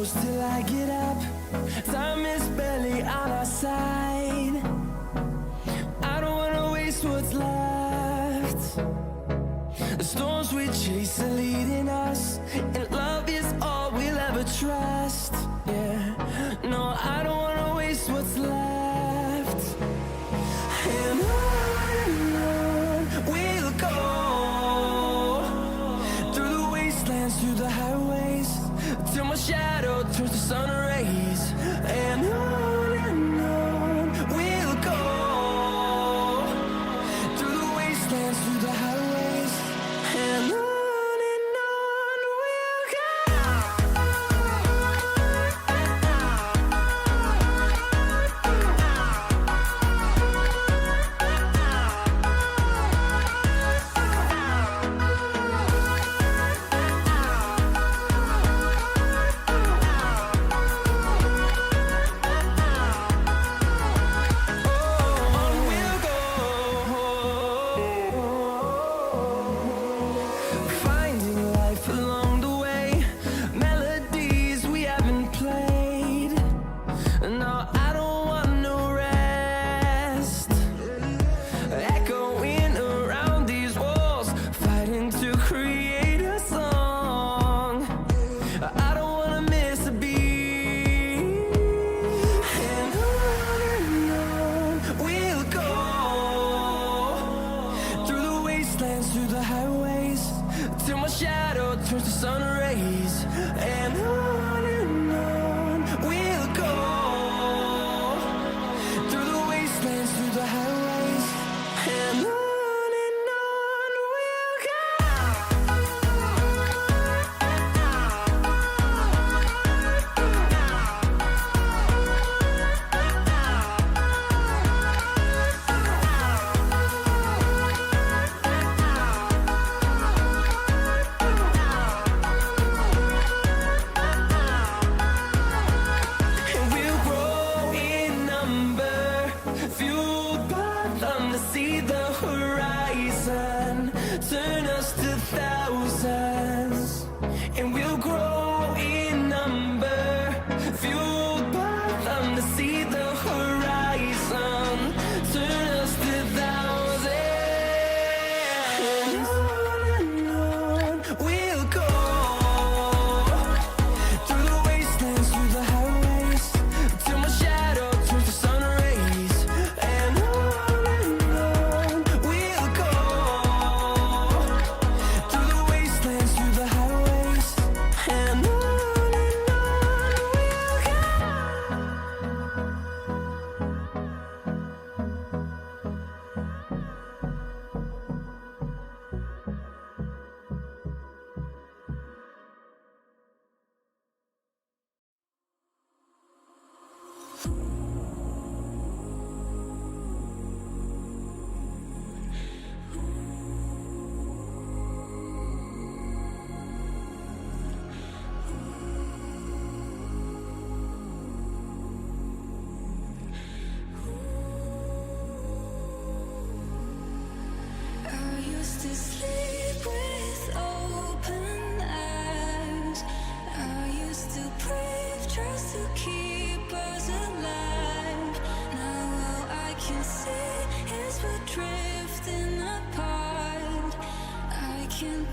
close till I get up. Time is barely on our side. I don't wanna waste what's left. The storms we chase are leading us, and love is all we'll ever trust. Yeah, no, I don't wanna waste what's left. And on we'll go, through the wastelands, through the highways, till my shadow turns to sun rays. And on we'll go, through the wastelands, through the highways, and on we'll go. Through the highways, till my shadow turns to sun rays. And on we'll go, through the wastelands, through the highways, and on we'll go. See the horizon turn us to thousands, and we'll grow in number, fueled by them. To see the horizon turn us to thousands, and on we'll go, through the wastelands, through the highways, till my shadow turns to sun rays. And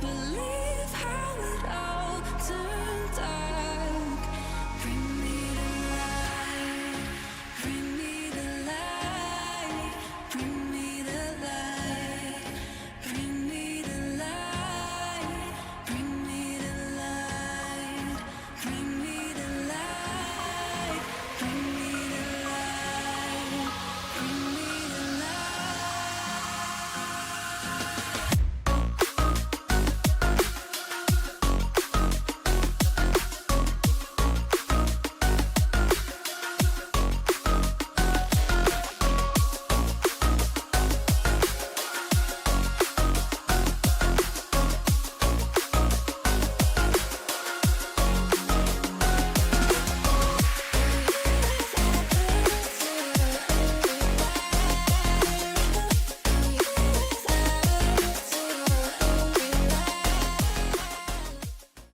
believe how it all turned dark. Bring me